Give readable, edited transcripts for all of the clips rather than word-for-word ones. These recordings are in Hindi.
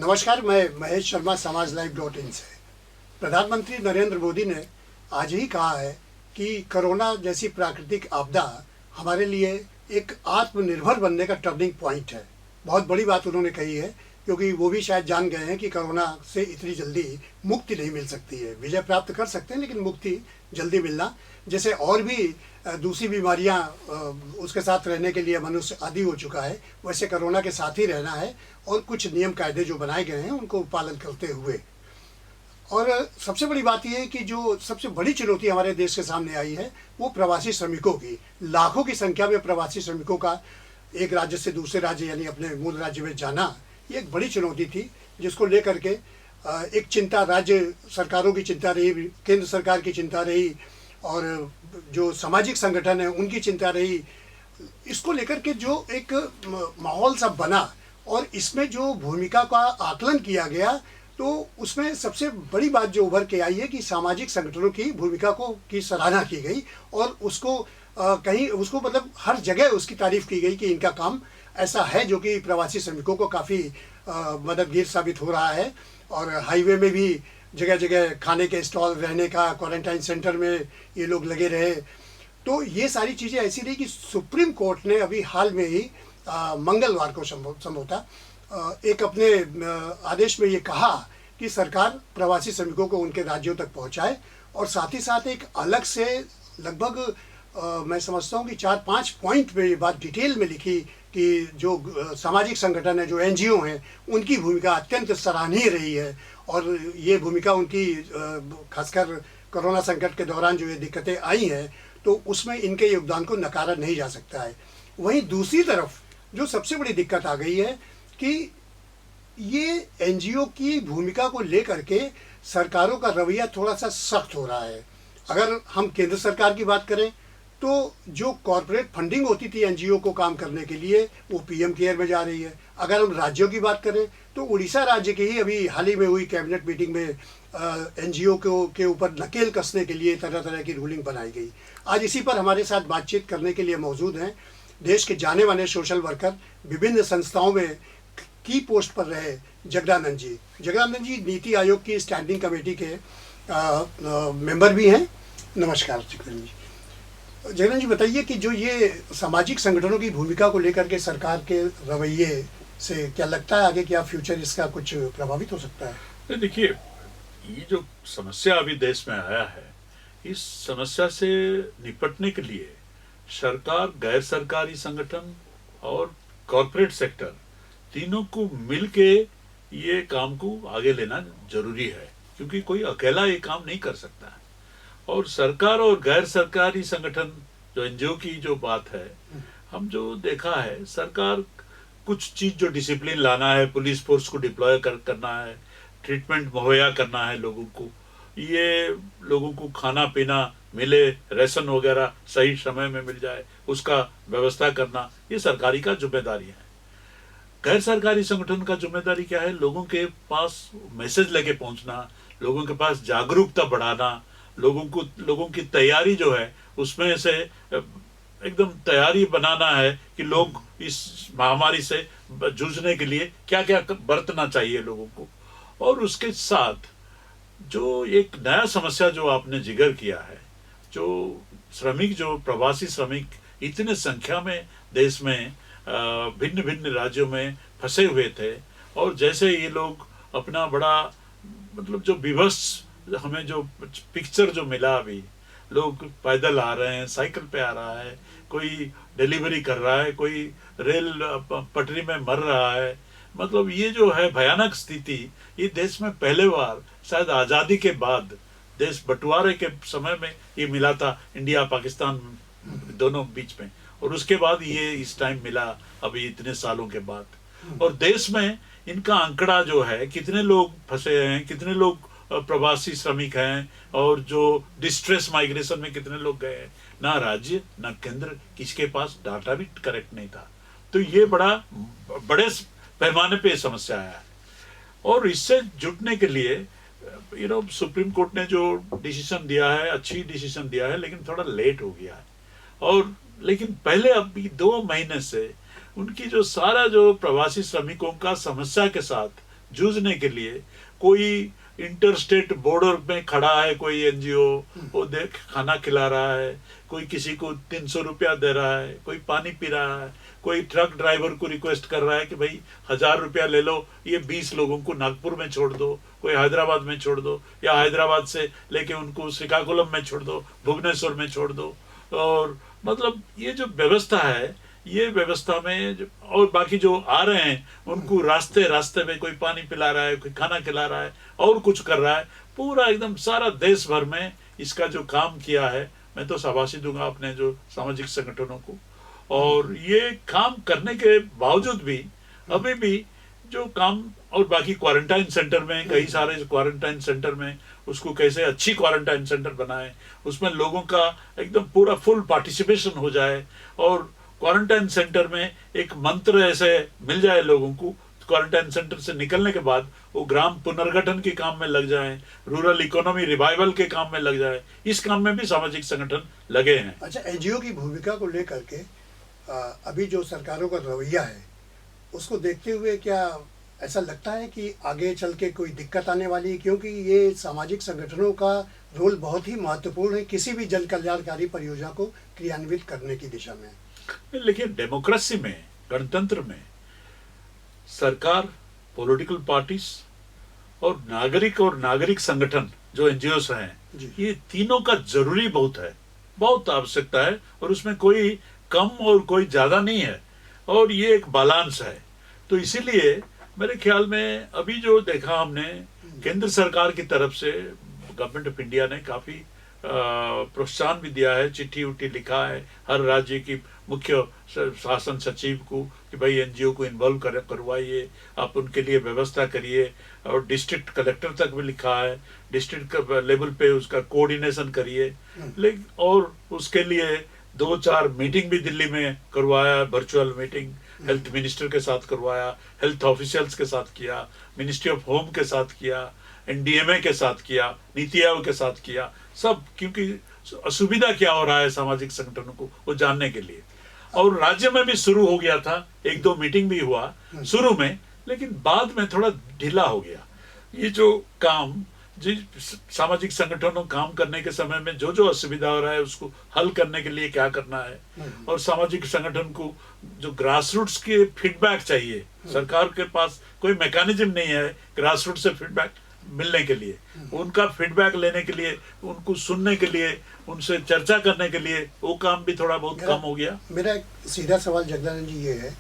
नमस्कार, मैं महेश शर्मा समाजलाइव.in से। प्रधानमंत्री नरेंद्र मोदी ने आज ही कहा है कि कोरोना जैसी प्राकृतिक आपदा हमारे लिए एक आत्मनिर्भर बनने का टर्निंग पॉइंट है। बहुत बड़ी बात उन्होंने कही है, क्योंकि वो भी शायद जान गए हैं कि कोरोना से इतनी जल्दी मुक्ति नहीं मिल सकती है। विजय प्राप्त कर सकते हैं, लेकिन मुक्ति जल्दी मिलना, जैसे और भी दूसरी बीमारियां उसके साथ रहने के लिए मनुष्य आदी हो चुका है, वैसे कोरोना के साथ ही रहना है और कुछ नियम कायदे जो बनाए गए हैं उनको पालन करते हुए। और सबसे बड़ी बात यह है कि जो सबसे बड़ी चुनौती हमारे देश के सामने आई है वो प्रवासी श्रमिकों की, लाखों की संख्या में प्रवासी श्रमिकों का एक राज्य से दूसरे राज्य यानी अपने मूल राज्य में जाना, ये एक बड़ी चुनौती थी, जिसको लेकर के एक चिंता राज्य सरकारों की चिंता रही, केंद्र सरकार की चिंता रही और जो सामाजिक संगठन है उनकी चिंता रही। इसको लेकर के जो एक माहौल सा बना और इसमें जो भूमिका का आकलन किया गया, तो उसमें सबसे बड़ी बात जो उभर के आई है कि सामाजिक संगठनों की भूमिका की सराहना की गई और उसको कहीं उसको मतलब हर जगह उसकी तारीफ की गई कि इनका काम ऐसा है जो कि प्रवासी श्रमिकों को काफ़ी मददगार साबित हो रहा है। और हाईवे में भी जगह जगह खाने के स्टॉल, रहने का, क्वारंटाइन सेंटर में ये लोग लगे रहे। तो ये सारी चीज़ें ऐसी रही कि सुप्रीम कोर्ट ने अभी हाल में ही मंगलवार को संभवतः एक अपने आदेश में ये कहा कि सरकार प्रवासी श्रमिकों को उनके राज्यों तक पहुंचाए और साथ ही साथ एक अलग से लगभग मैं समझता हूँ कि 4-5 पॉइंट में ये बात डिटेल में लिखी कि जो सामाजिक संगठन है, जो NGO हैं, उनकी भूमिका अत्यंत सराहनीय रही है और ये भूमिका उनकी खासकर कोरोना संकट के दौरान जो ये दिक्कतें आई हैं तो उसमें इनके योगदान को नकारा नहीं जा सकता है। वहीं दूसरी तरफ जो सबसे बड़ी दिक्कत आ गई है कि ये NGO की भूमिका को लेकर के सरकारों का रवैया थोड़ा सा सख्त हो रहा है। अगर हम केंद्र सरकार की बात करें तो जो कॉरपोरेट फंडिंग होती थी NGO को काम करने के लिए वो PM केयर में जा रही है। अगर हम राज्यों की बात करें तो उड़ीसा राज्य की ही अभी हाल ही में हुई कैबिनेट मीटिंग में NGO के ऊपर नकेल कसने के लिए तरह तरह की रूलिंग बनाई गई। आज इसी पर हमारे साथ बातचीत करने के लिए मौजूद हैं देश के जाने माने सोशल वर्कर, विभिन्न संस्थाओं में की पोस्ट पर रहे जगदानंद जी। जगदानंद जी नीति आयोग की स्टैंडिंग कमेटी के मेंबर भी हैं। नमस्कार जगदानंद जी। जगदानंद जी बताइए कि जो ये सामाजिक संगठनों की भूमिका को लेकर के सरकार के रवैये से क्या लगता है आगे क्या फ्यूचर इसका कुछ प्रभावित हो सकता है? देखिए, ये जो समस्या अभी देश में आया है, इस समस्या से निपटने के लिए सरकार, गैर सरकारी संगठन और कॉरपोरेट सेक्टर तीनों को मिलके ये काम को आगे लेना जरूरी है, क्योंकि कोई अकेला ये काम नहीं कर सकता है। और सरकार और गैर सरकारी संगठन जो NGO की जो बात है, हम जो देखा है, सरकार कुछ चीज जो डिसिप्लिन लाना है, पुलिस फोर्स को डिप्लॉय करना है, ट्रीटमेंट मुहैया करना है लोगों को, ये लोगों को खाना पीना मिले, राशन वगैरह सही समय में मिल जाए, उसका व्यवस्था करना, ये सरकारी का जिम्मेदारी है। गैर सरकारी संगठन का जिम्मेदारी क्या है? लोगों के पास मैसेज लेके पहुंचना, लोगों के पास जागरूकता बढ़ाना, लोगों की तैयारी जो है उसमें से एकदम तैयारी बनाना है कि लोग इस महामारी से जूझने के लिए क्या क्या बरतना चाहिए लोगों को। और उसके साथ जो एक नया समस्या जो आपने जिक्र किया है, जो श्रमिक, जो प्रवासी श्रमिक इतने संख्या में देश में भिन्न भिन्न राज्यों में फंसे हुए थे, और जैसे ये लोग अपना बड़ा मतलब जो विवश हमें जो पिक्चर जो मिला, अभी लोग पैदल आ रहे हैं, साइकिल पे आ रहा है, कोई डिलीवरी कर रहा है, कोई रेल पटरी में मर रहा है, मतलब ये जो है भयानक स्थिति, ये देश में पहले बार शायद आज़ादी के बाद, देश बंटवारे के समय में ये मिला था, इंडिया पाकिस्तान दोनों बीच में, और उसके बाद ये इस टाइम मिला अभी इतने सालों के बाद। और देश में इनका आंकड़ा जो है, कितने लोग फंसे हैं, कितने लोग प्रवासी श्रमिक हैं, और जो डिस्ट्रेस माइग्रेशन में कितने लोग गए हैं, ना राज्य ना केंद्र किसी के पास डाटा भी करेक्ट नहीं था। तो ये बड़े पैमाने पे समस्या है। और इससे जुटने के लिए सुप्रीम कोर्ट ने जो डिसीजन दिया है, अच्छी डिसीजन दिया है, लेकिन थोड़ा लेट हो गया है। और लेकिन पहले अभी 2 महीने से उनकी जो सारा जो प्रवासी श्रमिकों का समस्या के साथ जूझने के लिए कोई इंटर स्टेट बॉर्डर में खड़ा है, कोई एनजीओ वो देख खाना खिला रहा है, कोई किसी को 300 रुपया दे रहा है, कोई पानी पी रहा है, कोई ट्रक ड्राइवर को रिक्वेस्ट कर रहा है कि भाई 1000 रुपया ले लो, ये 20 लोगों को नागपुर में छोड़ दो, कोई हैदराबाद में छोड़ दो, या हैदराबाद से लेके उनको श्रीकाकुलम में छोड़ दो, भुवनेश्वर में छोड़ दो। और मतलब ये जो व्यवस्था है, ये व्यवस्था में और बाकी जो आ रहे हैं उनको रास्ते रास्ते में कोई पानी पिला रहा है, कोई खाना खिला रहा है और कुछ कर रहा है, पूरा एकदम सारा देश भर में इसका जो काम किया है, मैं तो शाबाशी दूंगा अपने जो सामाजिक संगठनों को। और ये काम करने के बावजूद भी अभी भी जो काम, और बाकी क्वारंटाइन सेंटर में कई सारे क्वारंटाइन सेंटर में उसको कैसे अच्छी क्वारंटाइन सेंटर बनाए, उसमें लोगों का एकदम पूरा फुल पार्टिसिपेशन हो जाए, और क्वारंटाइन सेंटर में एक मंत्र ऐसे मिल जाए लोगों को, क्वारंटाइन सेंटर से निकलने के बाद वो ग्राम पुनर्गठन के काम में लग जाए, रूरल इकोनॉमी रिवाइवल के काम में लग जाए। इस काम में भी सामाजिक संगठन लगे हैं। अच्छा, एनजीओ की भूमिका को लेकर के अभी जो सरकारों का रवैया है उसको देखते हुए क्या ऐसा लगता है कि आगे चल के कोई दिक्कत आने वाली है? क्योंकि ये सामाजिक संगठनों का रोल बहुत ही महत्वपूर्ण है किसी भी जन कल्याणकारी परियोजना को क्रियान्वित करने की दिशा में। लेकिन डेमोक्रेसी में, गणतंत्र में सरकार, पॉलिटिकल पार्टीज और नागरिक संगठन जो एनजीओस हैं, ये तीनों का जरूरी बहुत है, बहुत आवश्यकता है, और उसमें कोई कम और कोई ज्यादा नहीं है, और ये एक बैलेंस है। तो इसीलिए मेरे ख्याल में अभी जो देखा हमने, केंद्र सरकार की तरफ से गवर्नमेंट ऑफ इंडिया ने काफी प्रोत्साहन भी दिया है, चिट्ठी उट्ठी लिखा है हर राज्य की मुख्य शासन सचिव को कि भाई एनजीओ को इन्वॉल्व करवाइए, आप उनके लिए व्यवस्था करिए, और डिस्ट्रिक्ट कलेक्टर तक भी लिखा है, डिस्ट्रिक्ट लेवल पे उसका कोऑर्डिनेशन करिए। लेकिन और उसके लिए 2-4 मीटिंग भी दिल्ली में करवाया, वर्चुअल मीटिंग हेल्थ मिनिस्टर के साथ करवाया, हेल्थ ऑफिशियल्स के साथ किया, मिनिस्ट्री ऑफ होम के साथ किया, एनडीएमए के साथ किया, नीति आयोग के साथ किया, सब, क्योंकि असुविधा क्या हो रहा है सामाजिक संगठनों को वो जानने के लिए। और राज्य में भी शुरू हो गया था, 1-2 मीटिंग भी हुआ शुरू में, लेकिन बाद में थोड़ा ढीला हो गया। ये जो काम सामाजिक संगठनों काम करने के समय में जो जो असुविधा हो रहा है उसको हल करने के लिए क्या करना है, और सामाजिक संगठन को जो ग्रासरूट्स के फीडबैक चाहिए, सरकार के पास कोई मैकेनिज्म नहीं है ग्रासरूट से फीडबैक मिलने के लिए, उनका फीडबैक लेने के लिए, उनको सुनने के लिए, उनसे चर्चा करने के लिए, वो काम भी थोड़ा बहुत कम हो गया। मेरा एक सीधा सवाल जगदानंद जी ये है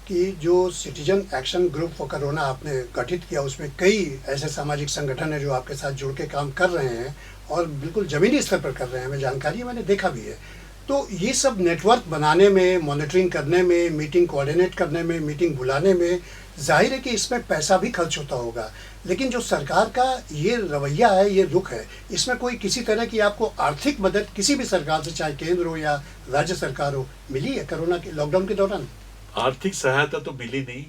कि जो citizen action group for corona आपने गठित किया, उसमें कई ऐसे सामाजिक संगठन है जो आपके साथ जुड़ के काम कर रहे हैं और बिल्कुल ज़मीनी स्तर पर कर रहे हैं, हमें जानकारी है, मैंने देखा भी है। तो ये सब नेटवर्क बनाने में, मॉनिटरिंग करने में, मीटिंग कोऑर्डिनेट करने में, मीटिंग बुलाने में, जाहिर है कि इसमें पैसा भी खर्च होता होगा, लेकिन जो सरकार का ये रवैया है, ये रुख है, इसमें कोई किसी तरह की आपको आर्थिक मदद किसी भी सरकार से, चाहे केंद्र हो या राज्य सरकार हो, मिली है कोरोना के लॉकडाउन के दौरान? आर्थिक सहायता तो मिली नहीं,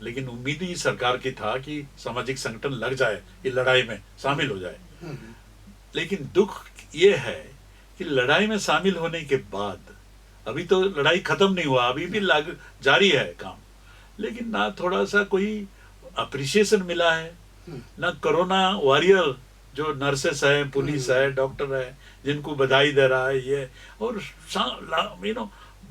लेकिन उम्मीद ही सरकार की था कि सामाजिक संगठन लग जाए, ये लड़ाई में शामिल हो जाए। लेकिन दुख ये है कि लड़ाई में शामिल होने के बाद, अभी तो लड़ाई खत्म नहीं हुआ, अभी भी जारी है काम, लेकिन ना थोड़ा सा कोई अप्रिसिएशन मिला है, ना कोरोना वॉरियर जो नर्सेस है, पुलिस है, डॉक्टर है, जिनको बधाई दे रहा है ये, और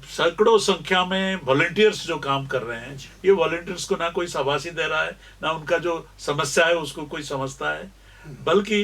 सैकड़ों संख्या में वॉलंटियर्स जो काम कर रहे हैं, ये वॉलंटियर्स को ना कोई शाबाशी दे रहा है, ना उनका जो समस्या है उसको कोई समझता है, बल्कि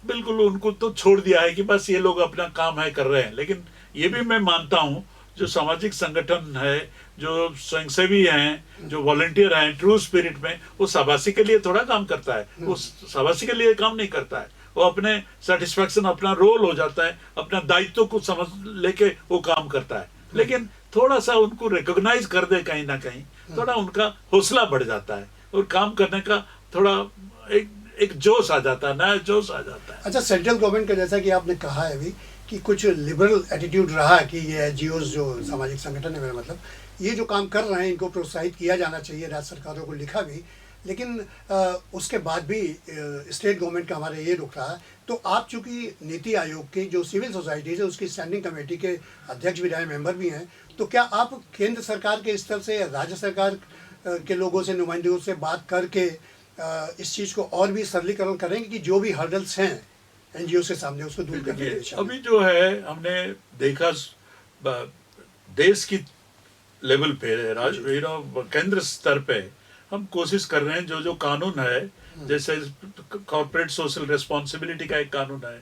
बिल्कुल उनको तो छोड़ दिया है कि बस ये लोग अपना काम है कर रहे हैं। लेकिन ये भी मैं मानता हूँ, जो सामाजिक संगठन है, जो स्वयंसेवी हैं, जो वॉलंटियर हैं, ट्रू स्पिरिट में, वो शाबाशी के लिए थोड़ा काम करता है, वो शाबाशी के लिए काम नहीं करता है, वो अपने सेटिस्फैक्शन, अपना रोल हो जाता है, अपना दायित्व को समझ लेके वो काम करता है। लेकिन थोड़ा सा उनको रिकॉग्नाइज कर दे कहीं ना कहीं, थोड़ा उनका हौसला बढ़ जाता है और काम करने का थोड़ा एक जोश आ जाता है, नया जोश आ जाता है। अच्छा, सेंट्रल गवर्नमेंट का जैसा कि आपने कहा है अभी कि कुछ लिबरल एटीट्यूड रहा है कि ये एनजीओ जो सामाजिक संगठन है, मेरा मतलब ये जो काम कर रहे हैं इनको प्रोत्साहित किया जाना चाहिए, राज्य सरकारों को लिखा भी, लेकिन उसके बाद भी स्टेट गवर्नमेंट का हमारा ये रुख रहा है। तो आप चूंकि नीति आयोग की जो सिविल सोसाइटीज़ है उसकी स्टैंडिंग कमेटी के अध्यक्ष भी रहे, मेंबर भी हैं, तो क्या आप केंद्र सरकार के स्तर से, राज्य सरकार के लोगों से, नुमाइंदों से बात करके इस चीज़ को और भी सरलीकरण करेंगे कि जो भी हर्डल्स हैं एनजीओ के सामने उसको दूर करने के दिशा में। अभी जो है हमने देखा देश की लेवल पे केंद्र स्तर पे हम कोशिश कर रहे हैं, जो जो कानून है, जैसे कॉर्पोरेट सोशल रिस्पॉन्सिबिलिटी का एक कानून है,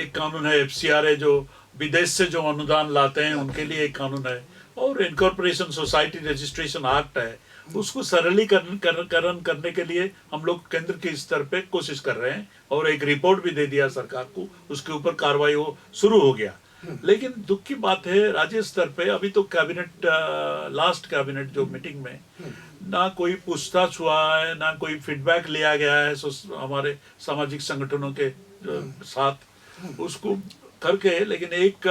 एक कानून है एफसीआरए जो विदेश से जो अनुदान लाते हैं उनके लिए एक कानून है, और इनकॉर्पोरेशन सोसाइटी रजिस्ट्रेशन एक्ट है, उसको सरलीकरण करने के लिए हम लोग केंद्र के स्तर पे कोशिश कर रहे हैं, और एक रिपोर्ट भी दे दिया सरकार को, उसके ऊपर कार्रवाई शुरू हो गया। लेकिन दुख की बात है राज्य स्तर पे अभी तो कैबिनेट लास्ट कैबिनेट जो मीटिंग में ना कोई पूछताछ हुआ है, ना कोई फीडबैक लिया गया है हमारे सामाजिक संगठनों के साथ उसको करके। लेकिन एक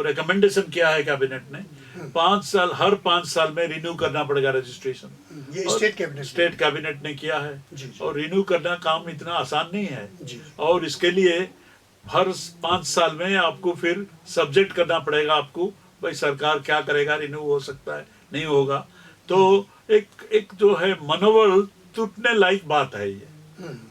रिकमेंडेशन किया है कैबिनेट ने, 5 साल, हर 5 साल में रिन्यू करना पड़ेगा रजिस्ट्रेशन। ये स्टेट कैबिनेट ने किया है। जी। और रिन्यू करना काम इतना आसान नहीं है जी। और इसके लिए हर 5 साल में आपको फिर सब्जेक्ट करना पड़ेगा आपको, भाई सरकार क्या करेगा, रिन्यू हो सकता है, नहीं होगा। तो एक जो है मनोबल टूटने लायक बात है ये।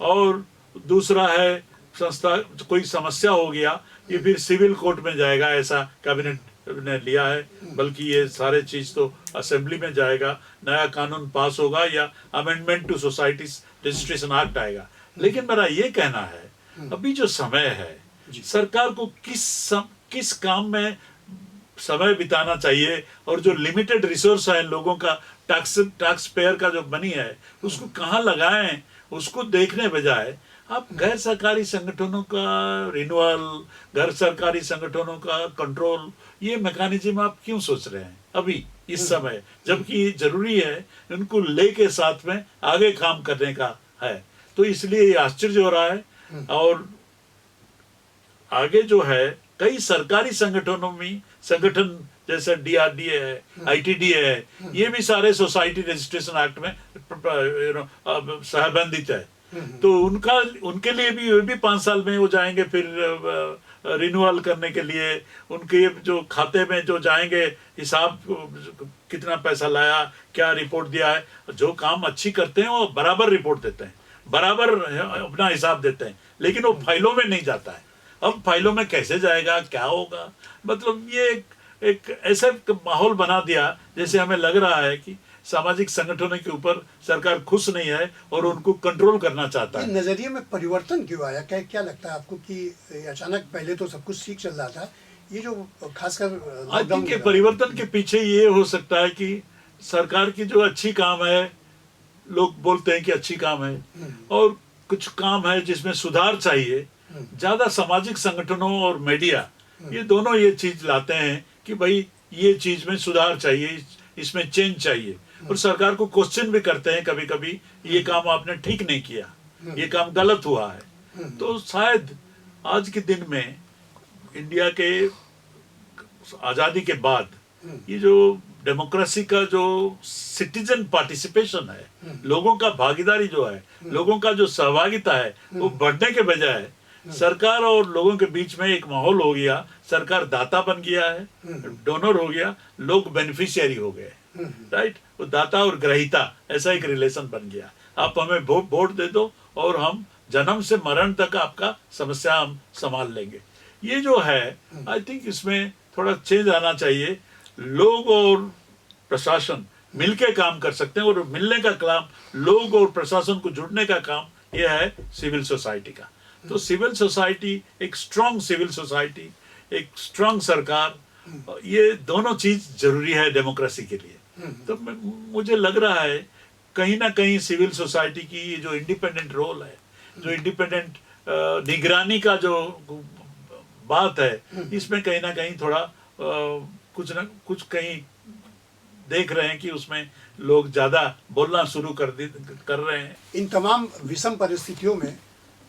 और दूसरा है संस्था कोई समस्या हो गया ये फिर सिविल कोर्ट में जाएगा, ऐसा कैबिनेट ने लिया है। बल्कि ये सारे चीज तो असेंबली में जाएगा, नया कानून पास होगा या amendment to societies registration act आएगा। लेकिन मेरा ये कहना है अभी जो समय है सरकार को किस काम में समय बिताना चाहिए, और जो लिमिटेड रिसोर्स है लोगों का, टैक्स पेयर का जो मनी है उसको कहाँ लगाएं, उसको देखने बजाय आप गैर सरकारी संगठनों का रिन्यूअल, गैर सरकारी संगठनों का कंट्रोल, ये मैकेनिज्म आप क्यों सोच रहे हैं अभी इस समय, जबकि जरूरी है उनको लेके साथ में आगे काम करने का है। तो इसलिए आश्चर्य हो रहा है। और आगे जो है कई सरकारी संगठन जैसे डीआरडीए है, आईटीडीए है, ये भी सारे सोसाइटी रजिस्ट्रेशन एक्ट में सहबंधित है। तो उनके लिए भी 5 साल में हो जाएंगे फिर रिन्यूअल करने के लिए। उनके जो खाते में जो जाएंगे, हिसाब कितना पैसा लाया, क्या रिपोर्ट दिया है, जो काम अच्छी करते हैं वो बराबर रिपोर्ट देते हैं, बराबर अपना हिसाब देते हैं, लेकिन वो फाइलों में नहीं जाता है। अब फाइलों में कैसे जाएगा, क्या होगा, मतलब ये एक ऐसा माहौल बना दिया जैसे हमें लग रहा है कि सामाजिक संगठनों के ऊपर सरकार खुश नहीं है और उनको कंट्रोल करना चाहता है। नजरिए में परिवर्तन क्यों आया, क्या लगता है आपको कि अचानक पहले तो सब कुछ ठीक चल रहा था, ये जो खासकर आई थिंक के परिवर्तन के पीछे ये हो सकता है कि सरकार की जो अच्छी काम है, लोग बोलते हैं कि अच्छी काम है, और कुछ काम है जिसमें सुधार चाहिए। ज्यादा सामाजिक संगठनों और मीडिया ये दोनों ये चीज लाते हैं कि भाई ये चीज में सुधार चाहिए, इसमें चेंज चाहिए, और सरकार को क्वेश्चन भी करते हैं कभी कभी, ये काम आपने ठीक नहीं किया, ये काम गलत हुआ है। तो शायद आज के दिन में इंडिया के आजादी के बाद ये जो डेमोक्रेसी का जो सिटीजन पार्टिसिपेशन है, लोगों का भागीदारी जो है, लोगों का जो सहभागिता है, वो बढ़ने के बजाय सरकार और लोगों के बीच में एक माहौल हो गया, सरकार दाता बन गया है, डोनर हो गया, लोग बेनिफिशियरी हो गए, राइट। वो दाता और ग्रहीता ऐसा एक रिलेशन बन गया। आप हमें वोट दे दो और हम जन्म से मरण तक आपका समस्या हम संभाल लेंगे। ये जो है आई थिंक इसमें थोड़ा चेंज आना चाहिए। लोग और प्रशासन मिलके काम कर सकते हैं, और मिलने का काम, लोग और प्रशासन को जुड़ने का काम यह है सिविल सोसाइटी का। तो सिविल सोसाइटी, एक स्ट्रांग सिविल सोसाइटी, एक स्ट्रांग सरकार, ये दोनों चीज जरूरी है डेमोक्रेसी के लिए। तो मुझे लग रहा है कहीं ना कहीं सिविल सोसाइटी की ये जो इंडिपेंडेंट रोल है, जो इंडिपेंडेंट निगरानी का जो बात है, इसमें कहीं ना कहीं थोड़ा कुछ ना कुछ कहीं देख रहे हैं कि उसमें लोग ज्यादा बोलना शुरू कर रहे हैं। इन तमाम विषम परिस्थितियों में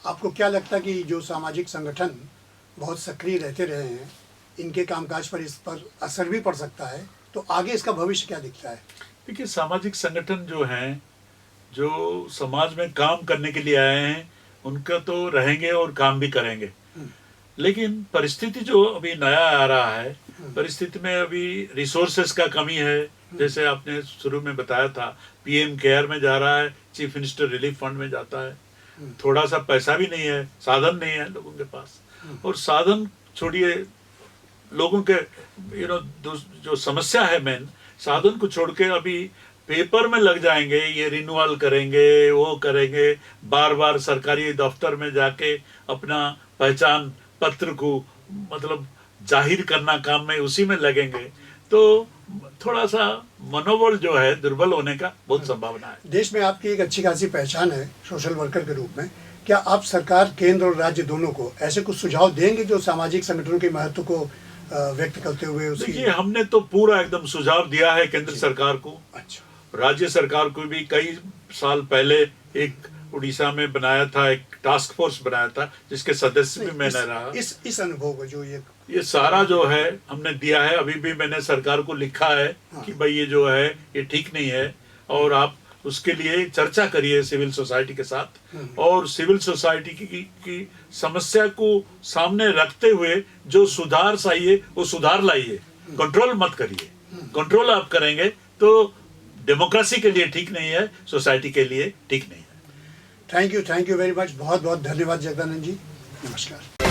आपको क्या लगता है कि जो सामाजिक संगठन बहुत सक्रिय रहते रहे हैं, इनके कामकाज पर इस पर असर भी पड़ सकता है, तो आगे इसका भविष्य क्या दिखता है? देखिए, सामाजिक संगठन जो हैं, जो समाज में काम करने के लिए आए हैं, उनका तो रहेंगे और काम भी करेंगे। लेकिन परिस्थिति जो अभी नया आ रहा है परिस्थिति में अभी रिसोर्सेस का कमी है। जैसे आपने शुरू में बताया था, पीएम केयर में जा रहा है, चीफ मिनिस्टर रिलीफ फंड में जाता है। थोड़ा सा पैसा भी नहीं है, साधन नहीं है लोगों के पास। और साधन छोड़िए, लोगों के जो समस्या है मेन, साधन को छोड़ के अभी पेपर में लग जाएंगे, ये रिन्यूअल करेंगे, वो करेंगे, बार बार सरकारी दफ्तर में जाके अपना पहचान पत्र को मतलब जाहिर करना काम में उसी में लगेंगे, तो थोड़ा सा मनोबल जो है दुर्बल होने का बहुत संभावना है। देश में आपकी एक अच्छी खासी पहचान है सोशल वर्कर के रूप में। क्या आप सरकार, केंद्र और राज्य दोनों को ऐसे कुछ सुझाव देंगे जो सामाजिक संगठनों के महत्व को व्यक्त करते हुए उसकी? देखिए, हमने तो पूरा एकदम सुझाव दिया है केंद्र सरकार को। अच्छा। राज्य सरकार को भी कई साल पहले एक उड़ीसा में बनाया था, एक टास्क फोर्स बनाया था जिसके सदस्य भी मैंने रहा। इस अनुभव को जो ये सारा जो है हमने दिया है। अभी भी मैंने सरकार को लिखा है कि भाई ये जो है ये ठीक नहीं है, और आप उसके लिए चर्चा करिए सिविल सोसाइटी के साथ, और सिविल सोसाइटी की समस्या को सामने रखते हुए जो सुधार चाहिए वो सुधार लाइए, कंट्रोल मत करिए। कंट्रोल आप करेंगे तो डेमोक्रेसी के लिए ठीक नहीं है, सोसाइटी के लिए ठीक नहीं है। Thank you very much. बहुत बहुत धन्यवाद जगदानंद जी। नमस्कार।